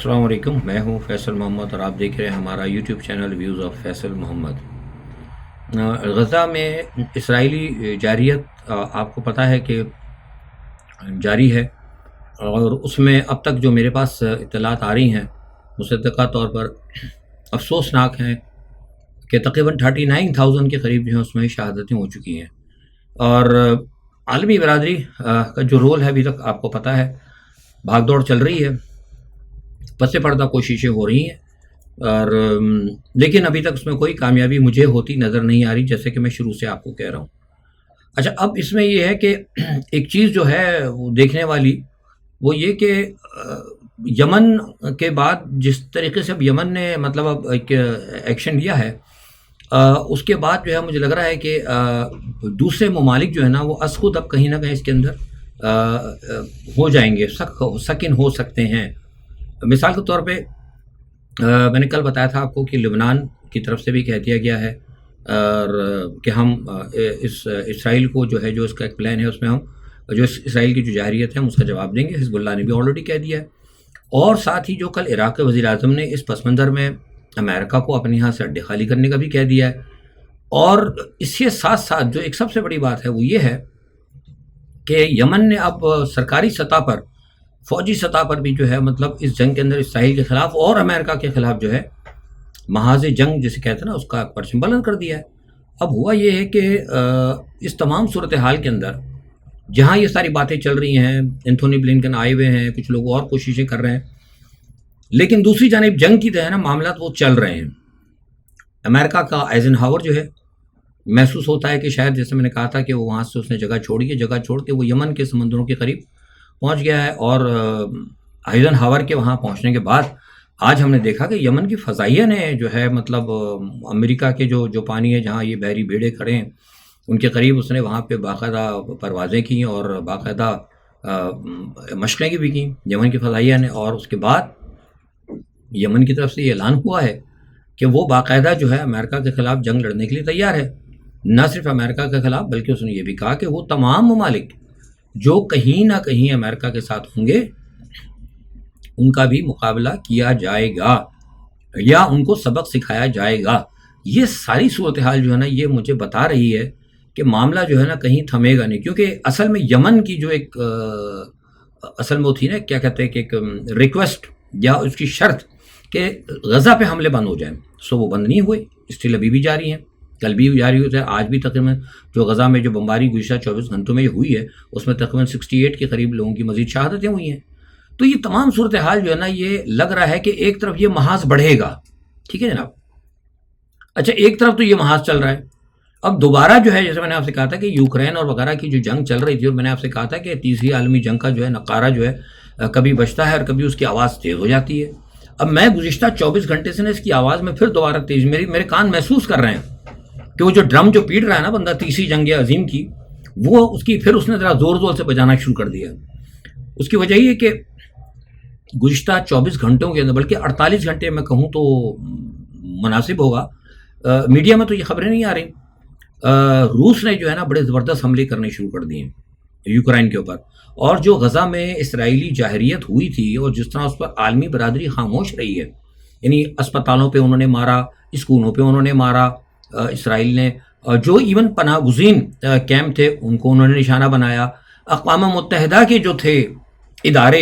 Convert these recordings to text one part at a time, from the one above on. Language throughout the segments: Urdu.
السلام علیکم، میں ہوں فیصل محمد اور آپ دیکھ رہے ہیں ہمارا YouTube channel views of Faisal Muhammad. Gaza میں اسرائیلی جارحیت آپ کو پتہ ہے کہ جاری ہے، اور اس میں اب تک جو میرے پاس اطلاعات آ رہی ہیں مصدقہ طور پر افسوسناک ہیں کہ تقریباً 39,000 کے قریب جو ہیں اس میں شہادتیں ہو چکی ہیں، اور عالمی برادری کا جو رول ہے ابھی تک آپ کو پتہ ہے، بھاگ دوڑ چل رہی ہے، پس پردہ کوششیں ہو رہی ہیں، اور لیکن ابھی تک اس میں کوئی کامیابی مجھے ہوتی نظر نہیں آ رہی، جیسے کہ میں شروع سے آپ کو کہہ رہا ہوں۔ اچھا، اب اس میں یہ ہے کہ ایک چیز جو ہے وہ دیکھنے والی وہ یہ کہ یمن کے بعد جس طریقے سے اب یمن نے مطلب اب ایک ایکشن لیا ہے، اس کے بعد جو ہے مجھے لگ رہا ہے کہ دوسرے ممالک جو ہے نا وہ از خود اب کہیں نہ کہیں اس کے اندر ہو جائیں گے، سکن ہو سکتے ہیں۔ مثال کے طور پہ میں نے کل بتایا تھا آپ کو کہ لبنان کی طرف سے بھی کہہ دیا گیا ہے اور کہ ہم اس اسرائیل کو جو ہے جو اس کا ایک پلان ہے اس میں ہم جو اسرائیل کی جو جارحیت ہے ہم اس کا جواب دیں گے۔ حزب اللہ نے بھی آلریڈی کہہ دیا ہے، اور ساتھ ہی جو کل عراق کے وزیر اعظم نے اس پس منظر میں امریکہ کو اپنے یہاں سے اڈے خالی کرنے کا بھی کہہ دیا ہے، اور اس کے ساتھ ساتھ جو ایک سب سے بڑی بات ہے وہ یہ ہے کہ یمن نے اب سرکاری سطح پر، فوجی سطح پر بھی جو ہے مطلب اس جنگ کے اندر اسرائیل کے خلاف اور امریکہ کے خلاف جو ہے محاذ جنگ جسے کہتے ہیں نا اس کا پرچم بلند کر دیا ہے۔ اب ہوا یہ ہے کہ اس تمام صورتحال کے اندر جہاں یہ ساری باتیں چل رہی ہیں، اینتھونی بلنکن آئے ہوئے ہیں، کچھ لوگ اور کوششیں کر رہے ہیں، لیکن دوسری جانب جنگ کی جو ہے نا معاملات وہ چل رہے ہیں۔ امریکہ کا ایزنہاور جو ہے محسوس ہوتا ہے کہ شاید جیسے میں نے کہا تھا کہ وہ وہاں سے اس نے جگہ چھوڑ کے وہ یمن کے سمندروں کے قریب پہنچ گیا ہے، اور ایزنہاور کے وہاں پہنچنے کے بعد آج ہم نے دیکھا کہ یمن کی فضائیہ نے جو ہے مطلب امریکہ کے جو پانی ہے جہاں یہ بحری بیڑے کھڑے ہیں ان کے قریب اس نے وہاں پہ باقاعدہ پروازیں کی اور باقاعدہ مشقیں بھی کی یمن کی فضائیہ نے، اور اس کے بعد یمن کی طرف سے یہ اعلان ہوا ہے کہ وہ باقاعدہ جو ہے امریکہ کے خلاف جنگ لڑنے کے لیے تیار ہے۔ نہ صرف امریکہ کے خلاف بلکہ اس نے یہ بھی کہا کہ وہ تمام ممالک جو کہیں نہ کہیں امریکہ کے ساتھ ہوں گے ان کا بھی مقابلہ کیا جائے گا یا ان کو سبق سکھایا جائے گا۔ یہ ساری صورتحال جو ہے نا یہ مجھے بتا رہی ہے کہ معاملہ جو ہے نا کہیں تھمے گا نہیں، کیونکہ اصل میں یمن کی جو ایک اصل میں وہ تھی نا کیا کہتے ہیں کہ ایک ریکویسٹ یا اس کی شرط کہ غزہ پہ حملے بند ہو جائیں، سو وہ بند نہیں ہوئے، اسٹل ابھی بھی جاری ہیں، کل بھی جاری ہوتے ہیں، آج بھی تقریباً جو غزہ میں جو بمباری گزشتہ 24 گھنٹوں میں یہ ہوئی ہے اس میں تقریباً 68 کے قریب لوگوں کی مزید شہادتیں ہوئی ہیں۔ تو یہ تمام صورتحال جو ہے نا یہ لگ رہا ہے کہ ایک طرف یہ محاذ بڑھے گا، ٹھیک ہے جناب۔ اچھا، ایک طرف تو یہ محاذ چل رہا ہے، اب دوبارہ جو ہے جیسے میں نے آپ سے کہا تھا کہ یوکرین اور وغیرہ کی جو جنگ چل رہی تھی، اور میں نے آپ سے کہا تھا کہ تیسری عالمی جنگ کا جو ہے نقارہ جو ہے کبھی بجتا ہے اور کبھی اس کی آواز تیز ہو جاتی ہے۔ اب میں گزشتہ 24 گھنٹے سے نا اس کی آواز میں پھر دوبارہ تیز میرے کان محسوس کر رہے ہیں کہ وہ جو ڈرم جو پیٹ رہا ہے نا بندہ تیسری جنگ عظیم کی، وہ اس کی پھر اس نے ذرا زور سے بجانا شروع کر دیا۔ اس کی وجہ یہ کہ گزشتہ 24 گھنٹوں کے اندر، بلکہ 48 گھنٹے میں کہوں تو مناسب ہوگا، میڈیا میں تو یہ خبریں نہیں آ رہی، روس نے جو ہے نا بڑے زبردست حملے کرنے شروع کر دیے یوکرائن کے اوپر، اور جو غزہ میں اسرائیلی جارحیت ہوئی تھی اور جس طرح اس پر عالمی برادری خاموش رہی ہے، یعنی اسپتالوں پہ انہوں نے مارا، اسکولوں پہ انہوں نے مارا، اسرائیل نے جو ایون پناہ گزین کیمپ تھے ان کو انہوں نے نشانہ بنایا، اقوام متحدہ کے جو تھے ادارے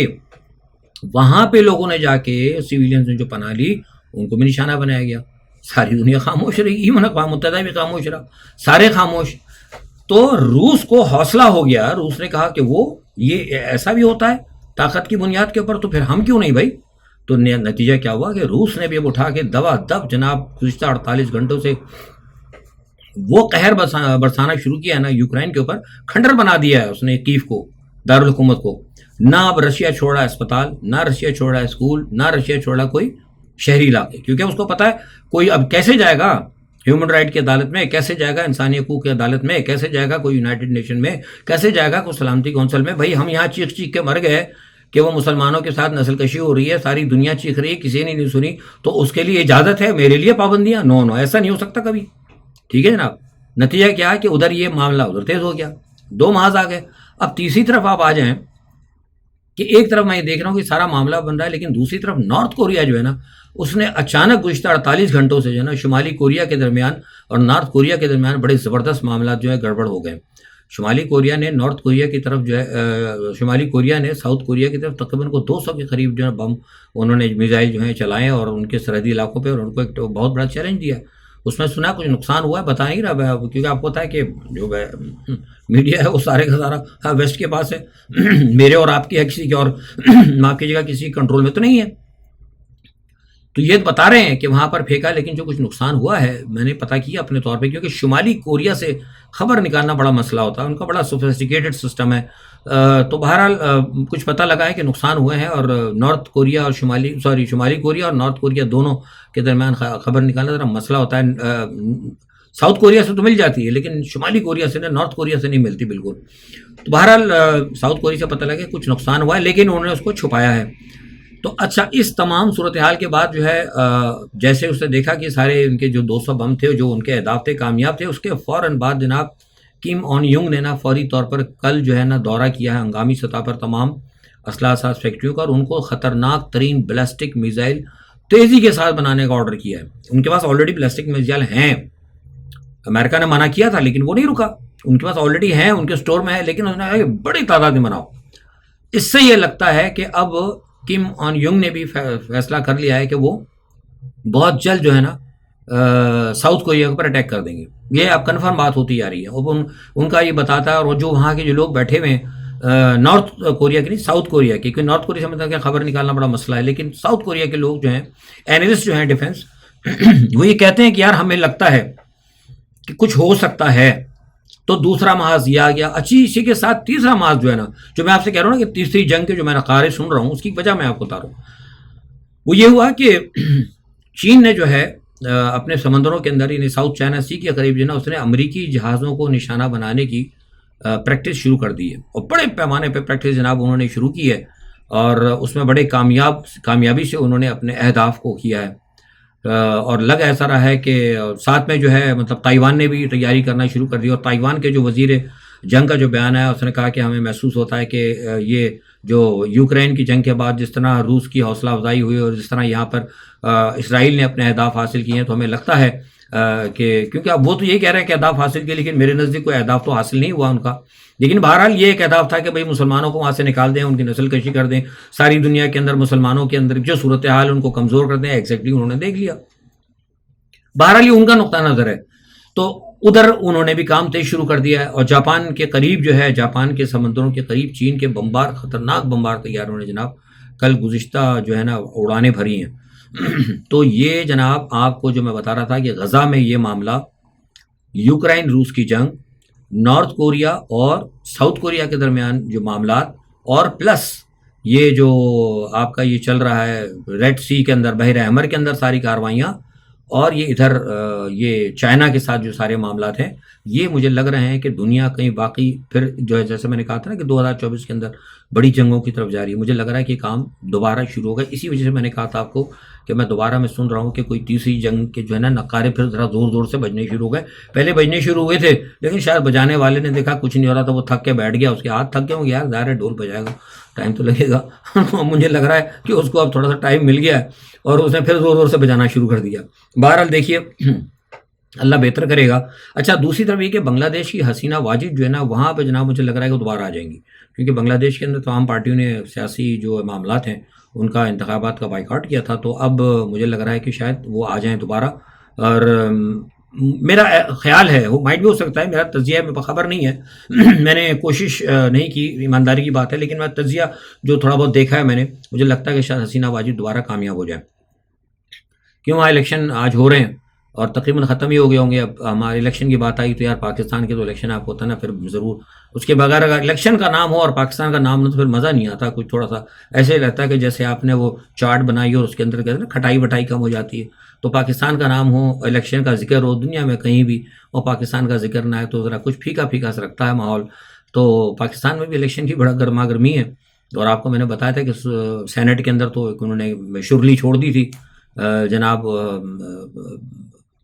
وہاں پہ لوگوں نے جا کے سویلینز نے جو پناہ لی ان کو بھی نشانہ بنایا گیا۔ ساری دنیا خاموش رہی، ایون اقوام متحدہ بھی خاموش رہا، سارے خاموش۔ تو روس کو حوصلہ ہو گیا، روس نے کہا کہ وہ یہ ایسا بھی ہوتا ہے طاقت کی بنیاد کے اوپر، تو پھر ہم کیوں نہیں بھائی۔ تو نتیجہ کیا ہوا کہ روس نے بھی اب اٹھا کے دبا دب جناب گزشتہ 48 گھنٹوں سے وہ قہر برسانا شروع کیا ہے نا یوکرائن کے اوپر، کھنڈر بنا دیا ہے اس نے کیف کو، دارالحکومت کو۔ نہ اب رشیا چھوڑ رہا ہے اسپتال، نہ رشیا چھوڑ رہا ہے اسکول، نہ رشیا چھوڑ رہا کوئی شہری علاقے، کیونکہ اس کو پتا ہے کوئی اب کیسے جائے گا ہیومن رائٹ کی عدالت میں، کیسے جائے گا انسانی حقوق کی عدالت میں، کیسے جائے گا کوئی یونائٹڈ نیشن میں، کیسے جائے گا کوئی سلامتی کونسل میں۔ بھائی ہم یہاں چیخ کے مر گئے کہ وہ مسلمانوں کے ساتھ نسل کشی ہو رہی ہے، ساری دنیا چیخ رہی ہے، کسی نے نہیں سنی، تو اس کے لیے اجازت ہے، میرے لیے پابندیاں؟ نو، ایسا نہیں ہو سکتا کبھی، ٹھیک ہے جناب۔ نتیجہ کیا ہے کہ ادھر یہ معاملہ ادھر تیز ہو گیا، دو محاذ آ گئے۔ اب تیسری طرف آپ آ جائیں کہ ایک طرف میں یہ دیکھ رہا ہوں کہ سارا معاملہ بن رہا ہے، لیکن دوسری طرف نارتھ کوریا جو ہے نا، اس نے اچانک گزشتہ 48 گھنٹوں سے جو ہے نا شمالی کوریا کے درمیان اور نارتھ کوریا کے درمیان بڑے زبردست معاملات جو ہے گڑبڑ ہو گئے۔ شمالی کوریا نے نارتھ کوریا کی طرف جو ہے شمالی کوریا نے ساؤتھ کوریا کی طرف تقریباً کو 200 کے قریب جو ہے بم انہوں نے میزائل جو ہیں چلائے اور ان کے سرحدی علاقوں پہ، اور ان کو ایک بہت بڑا چیلنج دیا۔ اس میں سنا کچھ نقصان ہوا ہے، بتا نہیں رہا، کیونکہ آپ کو پتا ہے کہ جو میڈیا ہے وہ سارے کا سارا ویسٹ کے پاس ہے، میرے اور آپ کی ہے، کسی کے اور معاف کیجیے گا کسی کنٹرول میں تو نہیں ہے۔ تو یہ بتا رہے ہیں کہ وہاں پر پھینکا، لیکن جو کچھ نقصان ہوا ہے میں نے پتہ کیا اپنے طور پہ، کیونکہ شمالی کوریا سے خبر نکالنا بڑا مسئلہ ہوتا ہے، ان کا بڑا سوفسٹیکیٹڈ سسٹم ہے۔ تو بہرحال کچھ پتہ لگا ہے کہ نقصان ہوئے ہیں، اور نارتھ کوریا اور شمالی کوریا اور نارتھ کوریا دونوں کے درمیان خبر نکالنا ذرا مسئلہ ہوتا ہے۔ ساؤتھ کوریا سے تو مل جاتی ہے، لیکن شمالی کوریا سے نارتھ کوریا سے نہیں ملتی بالکل۔ تو بہرحال ساؤتھ کوریا سے پتہ لگا کہ کچھ نقصان ہوا ہے، لیکن انہوں نے اس کو چھپایا ہے۔ تو اچھا، اس تمام صورتحال کے بعد جو ہے جیسے اس نے دیکھا کہ سارے ان کے جو 200 بم تھے جو ان کے اہداف تھے کامیاب تھے، اس کے فوراً بعد جناب کم آن ینگ نے نا فوری طور پر کل جو ہے نا دورہ کیا ہے ہنگامی سطح پر تمام اسلحہ ساز فیکٹریوں کا، اور ان کو خطرناک ترین بیلسٹک میزائل تیزی کے ساتھ بنانے کا آرڈر کیا ہے۔ ان کے پاس آلریڈی بیلسٹک میزائل ہیں، امریکہ نے منع کیا تھا لیکن وہ نہیں رکا، ان کے پاس آلریڈی ہیں، ان کے سٹور میں ہے، لیکن انہوں نے کہا کہ بڑی تعداد میں بناؤ۔ اس سے یہ لگتا ہے کہ اب کم آن ینگ نے بھی فیصلہ کر لیا ہے کہ وہ بہت جلد جو ہے نا ساؤتھ کوریا کے اوپر اٹیک کر دیں گے۔ یہ اب کنفرم بات ہوتی جا رہی ہے، ان کا یہ بتاتا ہے، اور جو وہاں کے جو لوگ بیٹھے ہوئے ہیں نارتھ کوریا کے نہیں ساؤتھ کوریا کے، کیونکہ نارتھ کوریا سے مطلب کہ خبر نکالنا بڑا مسئلہ ہے، لیکن ساؤتھ کوریا کے لوگ جو ہیں اینالسٹ جو ہیں ڈیفنس وہ یہ کہتے ہیں کہ یار ہمیں لگتا ہے کہ کچھ ہو سکتا ہے۔ تو دوسرا محاذ یہ آ گیا۔ اچھی، اسی کے ساتھ تیسرا محاذ جو ہے نا، جو میں آپ سے کہہ رہا ہوں نا کہ تیسری جنگ کے جو میں نقارے سن رہا ہوں، اس کی وجہ میں آپ کو بتا رہا ہوں، وہ یہ ہوا کہ چین نے جو ہے اپنے سمندروں کے اندر یعنی ساؤتھ چائنا سی کے قریب جو ہے نا اس نے امریکی جہازوں کو نشانہ بنانے کی پریکٹس شروع کر دی ہے، اور بڑے پیمانے پہ پریکٹس جناب انہوں نے شروع کی ہے، اور اس میں بڑے کامیابی سے انہوں نے اپنے اہداف کو کیا ہے۔ اور لگ ایسا رہا ہے کہ ساتھ میں جو ہے مطلب تائیوان نے بھی تیاری کرنا شروع کر دی، اور تائیوان کے جو وزیر جنگ کا جو بیان ہے اس نے کہا کہ ہمیں محسوس ہوتا ہے کہ یہ جو یوکرین کی جنگ کے بعد جس طرح روس کی حوصلہ افزائی ہوئی اور جس طرح یہاں پر اسرائیل نے اپنے اہداف حاصل کیے ہیں، تو ہمیں لگتا ہے کہ کیونکہ اب وہ تو یہی کہہ رہے ہیں کہ اہداف حاصل کیے، لیکن میرے نزدیک کوئی اہداف تو حاصل نہیں ہوا ان کا، لیکن بہرحال یہ ایک اہداف تھا کہ بھئی مسلمانوں کو وہاں سے نکال دیں، ان کی نسل کشی کر دیں، ساری دنیا کے اندر مسلمانوں کے اندر جو صورتحال ان کو کمزور کر دیں، ایگزیکٹلی انہوں نے دیکھ لیا۔ بہرحال یہ ان کا نقطہ نظر ہے، تو ادھر انہوں نے بھی کام تیز شروع کر دیا ہے، اور جاپان کے قریب جو ہے، جاپان کے سمندروں کے قریب چین کے خطرناک بمبار طیاروں نے جناب کل گزشتہ جو ہے نا اڑانے بھری ہیں۔ تو یہ جناب آپ کو جو میں بتا رہا تھا کہ غزہ میں یہ معاملہ، یوکرین روس کی جنگ، نارتھ کوریا اور ساؤتھ کوریا کے درمیان جو معاملات، اور پلس یہ جو آپ کا یہ چل رہا ہے ریڈ سی کے اندر، بحر احمر کے اندر ساری کارروائیاں، اور یہ ادھر یہ چائنا کے ساتھ جو سارے معاملات ہیں، یہ مجھے لگ رہے ہیں کہ دنیا کہیں باقی پھر جو ہے جیسے میں نے کہا تھا نا کہ 2024 کے اندر بڑی جنگوں کی طرف جا رہی ہے، مجھے لگ رہا ہے کہ کام دوبارہ شروع ہوگا۔ اسی وجہ سے میں نے کہا تھا آپ کو کہ میں دوبارہ میں سن رہا ہوں کہ کوئی تیسری جنگ کے جو ہے نا نقارے پھر ذرا زور سے بجنے شروع ہو گئے۔ پہلے بجنے شروع ہوئے تھے، لیکن شاید بجانے والے نے دیکھا کچھ نہیں ہو رہا تھا، وہ تھک کے بیٹھ گیا، اس کے ہاتھ تھک گئے ہوں گے، یار ظاہر ہے ڈھول بجائے گا ٹائم تو لگے گا۔ مجھے لگ رہا ہے کہ اس کو اب تھوڑا سا ٹائم مل گیا ہے، اور اس نے پھر زور سے بجانا شروع کر دیا۔ بہرحال دیکھیے اللہ بہتر کرے گا۔ اچھا، دوسری طرف یہ کہ بنگلہ دیش کی حسینہ واجد جو ہے نا وہاں پہ جناب مجھے لگ رہا ہے کہ دوبارہ آ جائیں گی، کیونکہ بنگلہ دیش کے اندر تمام پارٹیوں نے سیاسی جو معاملات ہیں ان کا انتخابات کا بائیکاٹ کیا تھا، تو اب مجھے لگ رہا ہے کہ شاید وہ آ جائیں دوبارہ۔ اور میرا خیال ہے، وہ مائٹ بھی ہو سکتا ہے، میرا تجزیہ میں خبر نہیں ہے، میں نے کوشش نہیں کی، ایمانداری کی بات ہے، لیکن میں تجزیہ جو تھوڑا بہت دیکھا ہے میں نے، مجھے لگتا ہے کہ شاید حسینہ واجد دوبارہ کامیاب ہو جائیں، کیوں وہاں الیکشن آج ہو رہے ہیں اور تقریباً ختم ہی ہو گئے ہوں گے۔ اب ہمارے الیکشن کی بات آئی تو یار پاکستان کے تو الیکشن آپ کو ہوتا ہے نا، پھر ضرور اس کے بغیر اگر الیکشن کا نام ہو اور پاکستان کا نام نہ تو پھر مزہ نہیں آتا، کچھ تھوڑا سا ایسے رہتا ہے کہ جیسے آپ نے وہ چارٹ بنائی اور اس کے اندر کہتے ہیں نا کھٹائی بٹائی کم ہو جاتی ہے۔ تو پاکستان کا نام ہو، الیکشن کا ذکر ہو، دنیا میں کہیں بھی اور پاکستان کا ذکر نہ ہے تو ذرا کچھ پھیکا سا رکھتا ہے ماحول۔ تو پاکستان میں بھی الیکشن کی بڑا گرما گرمی ہے، اور آپ کو میں نے بتایا تھا کہ سینٹ کے اندر تو انہوں نے شرلی چھوڑ دی تھی جناب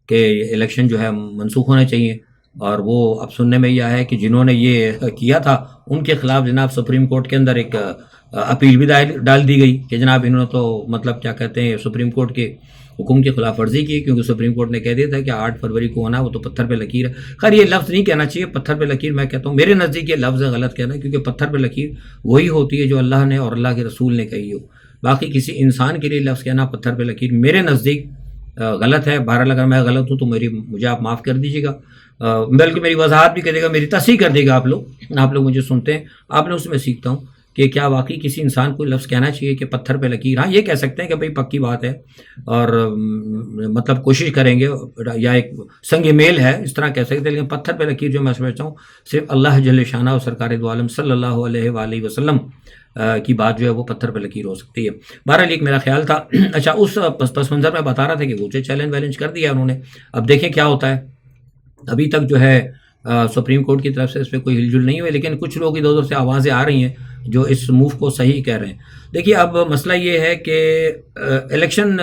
کہ الیکشن جو ہے منسوخ ہونے چاہیے، اور وہ اب سننے میں یہ آیا ہے کہ جنہوں نے یہ کیا تھا ان کے خلاف جناب سپریم کورٹ کے اندر ایک اپیل بھی ڈال دی گئی کہ جناب انہوں نے تو مطلب کیا کہتے ہیں سپریم کورٹ کے حکم کی خلاف ورزی کی، کیونکہ سپریم کورٹ نے کہہ دیا تھا کہ 8 فروری کو ہونا وہ تو پتھر پہ لکیر ہے۔ خیر یہ لفظ نہیں کہنا چاہیے پتھر پہ لکیر، میں کہتا ہوں میرے نزدیک یہ لفظ غلط کہنا ہے، کیونکہ پتھر پہ لکیر وہی ہوتی ہے جو اللہ نے اور اللہ کے رسول نے کہی ہو، باقی کسی انسان کے لیے لفظ کہنا پتھر پہ لکیر میرے نزدیک غلط ہے۔ بہرحال اگر میں غلط ہوں تو مجھے آپ معاف کر دیجیے گا، بلکہ میری وضاحت بھی کر دے گا، میری تصحیح کر دے گا آپ لوگ مجھے سنتے ہیں، آپ لوگ سے میں سیکھتا ہوں کہ کیا واقعی کسی انسان کو لفظ کہنا چاہیے کہ پتھر پہ لکیر۔ ہاں یہ کہہ سکتے ہیں کہ بھئی پکی بات ہے اور مطلب کوشش کریں گے، یا ایک سنگ میل ہے اس طرح کہہ سکتے ہیں، لیکن پتھر پہ لکیر جو میں سمجھتا ہوں صرف اللہ جل شانہ اور سرکار دو عالم صلی اللہ علیہ وآلہ وسلم کی بات جو ہے وہ پتھر پہ لکیر ہو سکتی ہے۔ بہرحال ایک میرا خیال تھا۔ اچھا اس پس منظر میں بتا رہا تھا کہ وہ چیلنج ویلنج کر دیا انہوں نے، اب دیکھیں کیا ہوتا ہے۔ ابھی تک جو ہے سپریم کورٹ کی طرف سے اس پہ کوئی ہل جل نہیں ہوئی، لیکن کچھ لوگ ادھر ادھر سے آوازیں آ رہی ہیں جو اس موو کو صحیح کہہ رہے ہیں۔ دیکھیے اب مسئلہ یہ ہے کہ الیکشن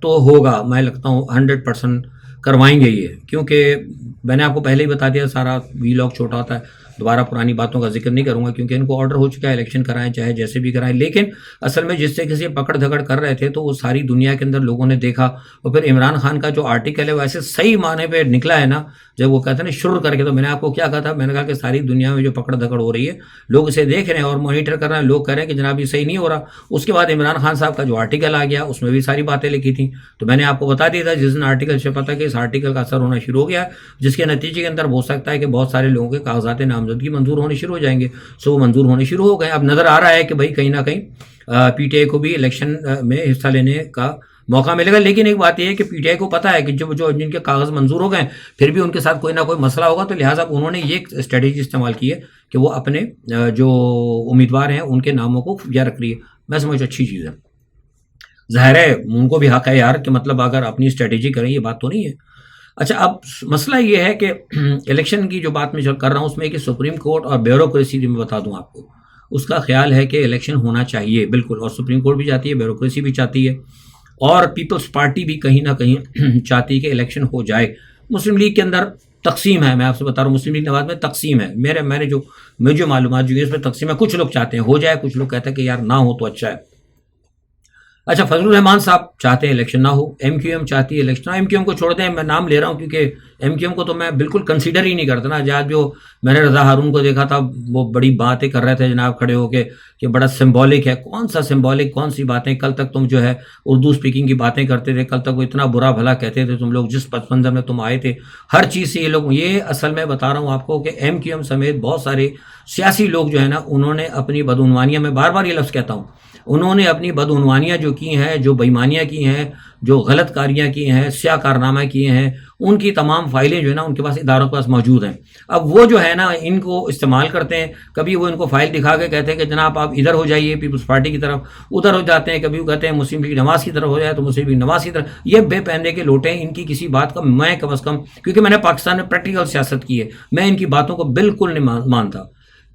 تو ہوگا، میں لگتا ہوں 100% کروائیں گے یہ، کیونکہ میں نے آپ کو پہلے ہی بتا دیا، سارا وی لاگ چھوٹا ہوتا ہے، دوبارہ پرانی باتوں کا ذکر نہیں کروں گا، کیونکہ ان کو آرڈر ہو چکا ہے الیکشن کرائیں چاہے جیسے بھی کرائیں۔ لیکن اصل میں جس سے کسی پکڑ دھکڑ کر رہے تھے تو وہ ساری دنیا کے اندر لوگوں نے دیکھا، اور پھر عمران خان کا جو آرٹیکل ہے وہ ایسے صحیح معنی پہ نکلا ہے نا، جب وہ کہتے ہیں نا شر کر کے، تو میں نے آپ کو کیا کہا تھا، میں نے کہا کہ ساری دنیا میں جو پکڑ دھکڑ ہو رہی ہے لوگ اسے دیکھ رہے ہیں اور مانیٹر کر رہے ہیں، لوگ کہہ رہے ہیں کہ جناب یہ صحیح نہیں ہو رہا۔ اس کے بعد عمران خان صاحب کا جو آرٹیکل آ گیا اس میں بھی ساری باتیں لکھی تھیں، تو میں نے آپ کو بتا دیا تھا جس دن آرٹیکل چھپا تھا کہ اس آرٹیکل کا اثر ہونا شروع ہو گیا ہے، جس کے نتیجے کے اندر ہو سکتا ہے کہ بہت سارے لوگوں کے کاغذات نامزدگی منظور ہونے شروع ہو جائیں گے، سو وہ منظور ہونے شروع ہو گئے۔ اب نظر آ رہا ہے کہ بھائی کہیں نہ کہیں پی ٹی آئی کو بھی الیکشن میں حصہ لینے کا موقع ملے گا، لیکن ایک بات یہ ہے کہ پی ٹی آئی کو پتہ ہے کہ جن کے کاغذ منظور ہو گئے پھر بھی ان کے ساتھ کوئی نہ کوئی مسئلہ ہوگا، تو لہٰذا انہوں نے یہ اسٹریٹجی استعمال کی ہے کہ وہ اپنے جو امیدوار ہیں ان کے ناموں کو یا رکھ رہی ہے۔ میں سمجھتا اچھی چیز ہے، ظاہر ہے ان کو بھی حق ہے یار کہ مطلب اگر اپنی اسٹریٹجی کریں، یہ بات تو نہیں ہے۔ اچھا اب مسئلہ یہ ہے کہ الیکشن کی جو بات میں کر رہا ہوں اس میں کہ سپریم کورٹ اور بیوروکریسی بھی میں بتا دوں آپ کو، اس کا خیال ہے کہ الیکشن ہونا چاہیے بالکل، اور سپریم کورٹ بھی چاہتی ہے، بیوروکریسی بھی چاہتی ہے، اور پیپلز پارٹی بھی کہیں نہ کہیں چاہتی ہے کہ الیکشن ہو جائے۔ مسلم لیگ کے اندر تقسیم ہے، میں آپ سے بتا رہا ہوں مسلم لیگ نواز میں تقسیم ہے، مجھے جو معلومات جو ہے اس میں تقسیم ہے، کچھ لوگ چاہتے ہیں ہو جائے، کچھ لوگ کہتے ہیں کہ یار نہ ہو تو اچھا ہے۔ اچھا فضل الرحمان صاحب چاہتے ہیں الیکشن نہ ہو، ایم کیو ایم چاہتی ہے الیکشن، ایم کیو ایم کو چھوڑ دیں، میں نام لے رہا ہوں کیونکہ ایم کیو ایم کو تو میں بالکل کنسیڈر ہی نہیں کرتا نا۔ جہاں جو میں نے رضا ہارون کو دیکھا تھا وہ بڑی باتیں کر رہے تھے جناب کھڑے ہو کے کہ بڑا سمبولک ہے، کون سا سمبولک، کون سی باتیں، کل تک تم جو ہے اردو اسپیکنگ کی باتیں کرتے تھے، کل تک وہ اتنا برا بھلا کہتے تھے تم لوگ، جس پس منظر میں تم آئے تھے ہر چیز سے یہ لوگ، یہ اصل میں بتا رہا ہوں آپ کو کہ ایم کیو ایم سمیت بہت سارے سیاسی لوگ جو ہے نا انہوں نے اپنی بدعنوانیاں، میں بار بار یہ لفظ کہتا ہوں، انہوں نے اپنی بدعنوانیاں جو کی ہیں، جو بےایمانیاں کی ہیں، جو غلط کاریاں کی ہیں، سیاہ کارنامہ کیے ہیں، ان کی تمام فائلیں جو ہے نا ان کے پاس اداروں کے پاس موجود ہیں۔ اب وہ جو ہے نا ان کو استعمال کرتے ہیں، کبھی وہ ان کو فائل دکھا کے کہتے ہیں کہ جناب آپ ادھر ہو جائیے پیپلز پارٹی کی طرف، ادھر ہو جاتے ہیں، کبھی وہ کہتے ہیں مسلم لیگ نواز کی طرف ہو جائے تو مسلم لیگ نواز کی طرف، یہ بے پہنے کے لوٹے ہیں، ان کی کسی بات کا میں کم از کم، کیونکہ میں نے پاکستان میں پریکٹیکل سیاست کی ہے، میں ان کی باتوں کو بالکل نہیں مانتا۔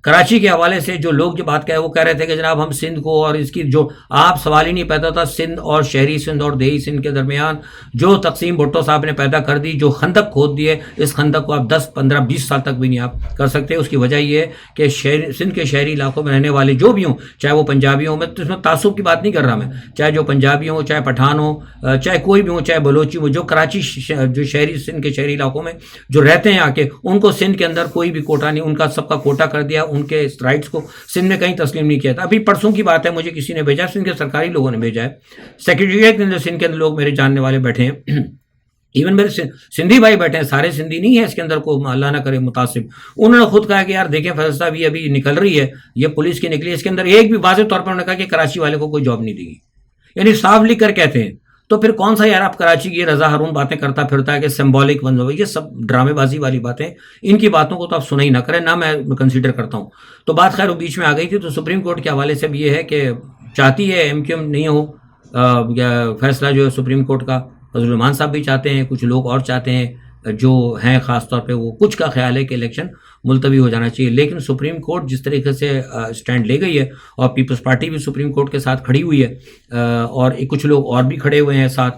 کراچی کے حوالے سے جو لوگ جو بات کہے وہ کہہ رہے تھے کہ جناب ہم سندھ کو، اور اس کی جو آپ سوال ہی نہیں پیدا تھا، سندھ اور شہری سندھ اور دیہی سندھ کے درمیان جو تقسیم بھٹو صاحب نے پیدا کر دی، جو خندق کھود دیے، اس خندق کو آپ 10 15 20 سال تک بھی نہیں آپ کر سکتے۔ اس کی وجہ یہ ہے کہ سندھ کے شہری علاقوں میں رہنے والے جو بھی ہوں، چاہے وہ پنجابی ہوں، میں تو اس میں تعصب کی بات نہیں کر رہا، میں چاہے جو پنجابی ہوں، چاہے پٹھان ہوں، چاہے کوئی بھی ہوں، چاہے بلوچی ہوں، جو کراچی جو شہری سندھ کے شہری علاقوں میں جو رہتے ہیں آ کے، ان کو سندھ کے اندر کوئی بھی کوٹا نہیں، ان کا سب کا کوٹا کر دیا، ان کے رائٹس کو سندھ میں کہیں تسلیم نہیں کیا تھا۔ ابھی پرسوں کی بات ہے، مجھے کسی نے بھیجا، سندھ کے سرکاری لوگوں نے بھیجا ہے، سیکریٹریٹ کے اندر سندھ کے اندر لوگ میرے جاننے والے بیٹھے ہیں، ایون میرے سندھی بھائی بیٹھے ہیں، سارے سندھی نہیں ہے اس کے اندر کو اللہ نہ کرے متعصب، انہوں نے خود کہا کہ یار دیکھیں فیصل صاحب یہ ابھی نکل رہی ہے، یہ پولیس کی نکلی، اس کے اندر ایک بھی واضح طور پر انہوں نے کہا کہ کراچی والے کو کوئی جاب نہیں دے گی، یعنی صاف لکھ کر کہتے ہیں۔ تو پھر کون سا یار آپ کراچی کی رضا ہارون باتیں کرتا پھرتا ہے کہ سمبولک بن جائے، یہ سب ڈرامے بازی والی باتیں، ان کی باتوں کو تو آپ سنا ہی نہ کریں، نہ میں کنسیڈر کرتا ہوں۔ تو بات خیر وہ بیچ میں آ گئی تھی، تو سپریم کورٹ کے حوالے سے بھی یہ ہے کہ چاہتی ہے ایم کیو ایم نہیں ہو فیصلہ جو ہے سپریم کورٹ کا، فضل الرحمان صاحب بھی چاہتے ہیں، کچھ لوگ اور چاہتے ہیں جو ہیں، خاص طور پہ وہ کچھ کا خیال ہے کہ الیکشن ملتوی ہو جانا چاہیے، لیکن سپریم کورٹ جس طریقے سے سٹینڈ لے گئی ہے، اور پیپلز پارٹی بھی سپریم کورٹ کے ساتھ کھڑی ہوئی ہے، اور کچھ لوگ اور بھی کھڑے ہوئے ہیں ساتھ،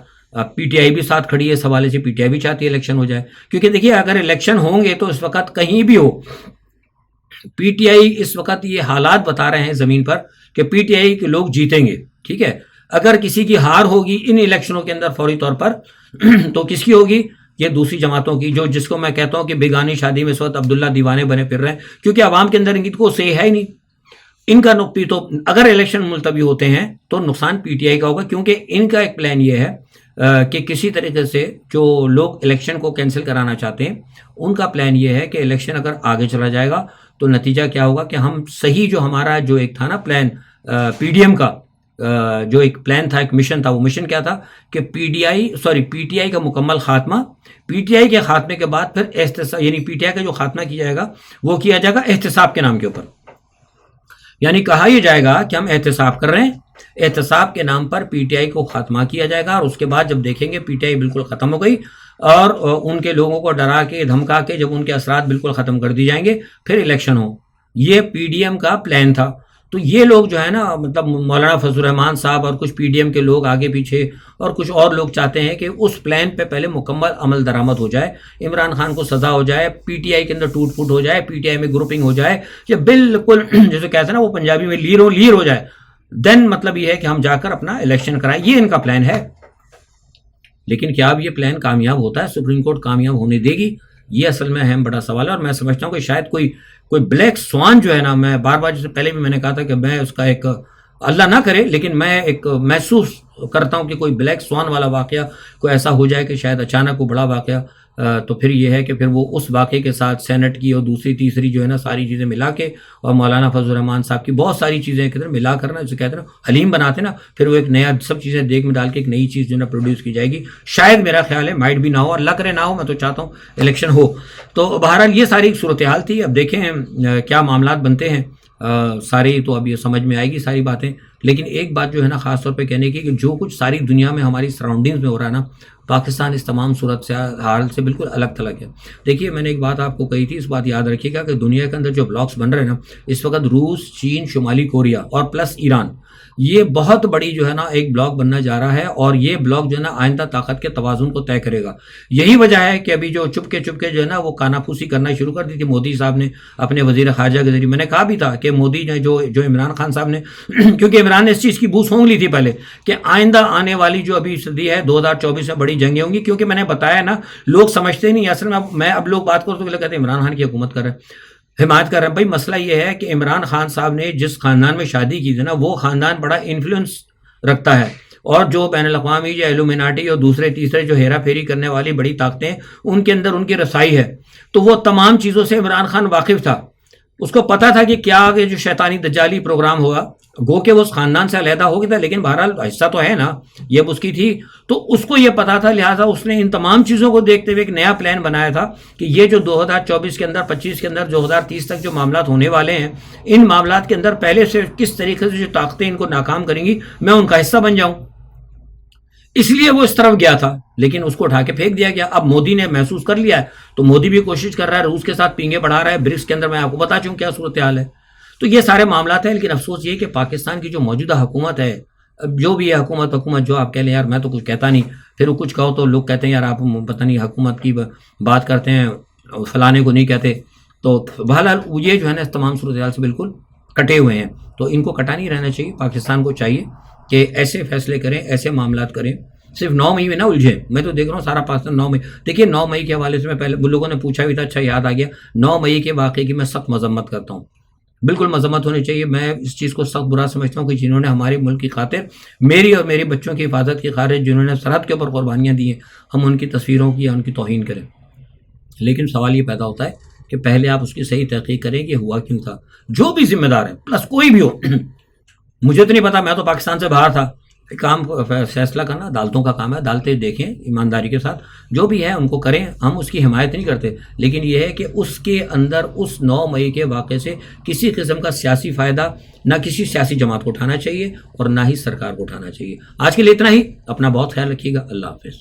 پی ٹی آئی بھی ساتھ کھڑی ہے، اس حوالے سے پی ٹی آئی بھی چاہتی ہے الیکشن ہو جائے، کیونکہ دیکھیے اگر الیکشن ہوں گے تو اس وقت کہیں بھی ہو، پی ٹی آئی اس وقت یہ حالات بتا رہے ہیں زمین پر کہ پی ٹی آئی کے لوگ جیتیں گے. ٹھیک ہے, اگر کسی کی ہار ہوگی ان الیکشنوں کے اندر فوری طور پر تو کس کی ہوگی؟ یہ دوسری جماعتوں کی, جس کو میں کہتا ہوں کہ بیگانی شادی میں اس وقت عبداللہ دیوانے بنے پھر رہے ہیں, کیونکہ عوام کے اندر ان کو صحیح ہے ہی نہیں. ان کا تو اگر الیکشن ملتوی ہوتے ہیں تو نقصان پی ٹی آئی کا ہوگا, کیونکہ ان کا ایک پلان یہ ہے کہ کسی طریقے سے جو لوگ الیکشن کو کینسل کرانا چاہتے ہیں ان کا پلان یہ ہے کہ الیکشن اگر آگے چلا جائے گا تو نتیجہ کیا ہوگا کہ ہم صحیح جو ہمارا جو ایک تھا نا پلان پی ڈی ایم کا جو ایک پلان تھا, ایک مشن تھا, وہ مشن کیا تھا کہ پی ٹی آئی کا مکمل خاتمہ, پی ٹی آئی کے خاتمے کے بعد پھر احتساب, یعنی پی ٹی آئی کا جو خاتمہ کیا جائے گا وہ کیا جائے گا احتساب کے نام کے اوپر. یعنی کہا یہ جائے گا کہ ہم احتساب کر رہے ہیں, احتساب کے نام پر پی ٹی آئی کو خاتمہ کیا جائے گا, اور اس کے بعد جب دیکھیں گے پی ٹی آئی بالکل ختم ہو گئی اور ان کے لوگوں کو ڈرا کے دھمکا کے جب ان کے اثرات بالکل ختم کر دی جائیں گے پھر الیکشن ہو. یہ پی ڈی ایم کا پلان تھا. تو یہ لوگ جو ہے نا, مطلب مولانا فضل الرحمان صاحب اور کچھ پی ڈی ایم کے لوگ آگے پیچھے اور کچھ اور لوگ چاہتے ہیں کہ اس پلان پہ پہلے مکمل عمل درآمد ہو جائے, عمران خان کو سزا ہو جائے, پی ٹی آئی کے اندر ٹوٹ پھوٹ ہو جائے, پی ٹی آئی میں گروپنگ ہو جائے, یہ بالکل جیسے کہتے ہیں نا وہ پنجابی میں لیر ہو جائے. دین مطلب یہ ہے کہ ہم جا کر اپنا الیکشن کرائیں. یہ ان کا پلان ہے. لیکن کیا اب یہ پلان کامیاب ہوتا ہے؟ سپریم کورٹ کامیاب ہونے دے گی؟ یہ اصل میں اہم بڑا سوال ہے. اور میں سمجھتا ہوں کہ شاید کوئی بلیک سوان جو ہے نا, میں بار بار جیسے پہلے بھی میں نے کہا تھا کہ میں اس کا ایک, اللہ نہ کرے لیکن میں ایک محسوس کرتا ہوں کہ کوئی بلیک سوان والا واقعہ کوئی ایسا ہو جائے کہ شاید اچانک وہ بڑا واقعہ, تو پھر یہ ہے کہ پھر وہ اس واقعے کے ساتھ سینٹ کی اور دوسری تیسری جو ہے نا ساری چیزیں ملا کے اور مولانا فضل الرحمان صاحب کی بہت ساری چیزیں کہتے ہیں ملا کرنا, جسے کہتے ہیں نا حلیم بناتے نا, پھر وہ ایک نیا سب چیزیں دیگ میں ڈال کے ایک نئی چیز جو ہے نا پروڈیوس کی جائے گی. شاید میرا خیال ہے مائٹ بھی نہ ہو, اللہ کرے نہ ہو, میں تو چاہتا ہوں الیکشن ہو. تو بہرحال یہ ساری صورتحال تھی. اب دیکھیں کیا معاملات بنتے ہیں. ساری تو اب یہ سمجھ میں آئے گی ساری باتیں. لیکن ایک بات جو ہے نا خاص طور پہ کہنے کی کہ جو کچھ ساری دنیا میں ہماری سراؤنڈنگز میں ہو رہا ہے نا, پاکستان اس تمام صورت سے حال سے بالکل الگ تھلگ ہے. دیکھیے میں نے ایک بات آپ کو کہی تھی, اس بات یاد رکھیے گا کہ دنیا کے اندر جو بلاکس بن رہے ہیں نا اس وقت روس, چین, شمالی کوریا اور پلس ایران, یہ بہت بڑی جو ہے نا ایک بلاک بننا جا رہا ہے. اور یہ بلاک جو ہے نا آئندہ طاقت کے توازن کو طے کرے گا. یہی وجہ ہے کہ ابھی جو چپ کے جو ہے نا وہ کانا پھوسی کرنا شروع کر دی تھی مودی صاحب نے اپنے وزیر خارجہ کے ذریعے. میں نے کہا بھی تھا کہ مودی نے جو عمران خان صاحب نے کیونکہ عمران نے اس چیز کی بو سونگ لی تھی پہلے کہ آئندہ آنے والی جو ابھی صدی ہے 2024 میں بڑی جنگیں ہوں گی. کیونکہ میں نے بتایا نا لوگ سمجھتے نہیں, اصل میں اب لوگ بات کرتے تو کہتے ہیں عمران خان کی حکومت کر رہے ہیں, حمایت کر رہے ہیں. بھائی مسئلہ یہ ہے کہ عمران خان صاحب نے جس خاندان میں شادی کی تھی نا وہ خاندان بڑا انفلوئنس رکھتا ہے, اور جو بین الاقوامی جو ایلومیناٹی اور دوسرے تیسرے جو ہیرا پھیری کرنے والی بڑی طاقتیں ان کے اندر ان کی رسائی ہے. تو وہ تمام چیزوں سے عمران خان واقف تھا. اس کو پتا تھا کہ کیا آگے جو شیطانی دجالی پروگرام ہوگا, گو کہ وہ اس خاندان سے علیحدہ ہو گیا تھا لیکن بہرحال حصہ تو ہے نا, یہ اس کی تھی. تو اس کو یہ پتا تھا, لہٰذا اس نے ان تمام چیزوں کو دیکھتے ہوئے ایک نیا پلان بنایا تھا کہ یہ جو 2024 کے اندر 25 کے اندر 2030 تک جو معاملات ہونے والے ہیں, ان معاملات کے اندر پہلے سے کس طریقے سے جو طاقتیں ان کو ناکام کریں گی میں ان کا حصہ بن جاؤں. اس لیے وہ اس طرف گیا تھا لیکن اس کو اٹھا کے پھینک دیا گیا. اب مودی نے محسوس کر لیا ہے تو مودی بھی کوشش کر رہا ہے, روس کے ساتھ پینگے بڑھا رہا ہے. برکس کے اندر میں آپ کو بتا چوں کیا صورتحال ہے. تو یہ سارے معاملات ہیں. لیکن افسوس یہ کہ پاکستان کی جو موجودہ حکومت ہے, جو بھی ہے حکومت جو آپ کہہ لیں یار میں تو کچھ کہتا نہیں, پھر وہ کچھ کہو تو لوگ کہتے ہیں یار آپ پتہ نہیں حکومت کی بات کرتے ہیں, فلانے کو نہیں کہتے. تو بہرحال یہ جو ہے نا اس تمام صورتحال سے بالکل کٹے ہوئے ہیں. تو ان کو کٹا نہیں رہنا چاہیے. پاکستان کو چاہیے کہ ایسے فیصلے کریں, ایسے معاملات کریں, صرف 9 مئی میں نہ الجھے. میں تو دیکھ رہا ہوں سارا پاکستان 9 مئی. دیکھیے 9 مئی کے حوالے سے میں پہلے لوگوں نے پوچھا بھی تھا, اچھا یاد آ گیا. 9 مئی کے واقعے کی میں سخت مذمت کرتا ہوں, بالکل مذمت ہونی چاہیے. میں اس چیز کو سخت برا سمجھتا ہوں کہ جنہوں نے ہمارے ملک کی خاطر, میری اور میرے بچوں کی حفاظت کی خاطر جنہوں نے سرحد کے اوپر قربانیاں دی ہیں, ہم ان کی تصویروں کی یا ان کی توہین کریں. لیکن سوال یہ پیدا ہوتا ہے کہ پہلے آپ اس کی صحیح تحقیق کریں کہ ہوا کیوں تھا. جو بھی ذمہ دار ہے پلس کوئی بھی ہو, مجھے تو نہیں پتا, میں تو پاکستان سے باہر تھا. کام فیصلہ کرنا عدالتوں کا کام ہے, عدالتیں دیکھیں ایمانداری کے ساتھ, جو بھی ہے ان کو کریں. ہم اس کی حمایت نہیں کرتے, لیکن یہ ہے کہ اس کے اندر اس 9 مئی کے واقعے سے کسی قسم کا سیاسی فائدہ نہ کسی سیاسی جماعت کو اٹھانا چاہیے اور نہ ہی سرکار کو اٹھانا چاہیے. آج کے لیے اتنا ہی. اپنا بہت خیال رکھیے گا. اللہ حافظ.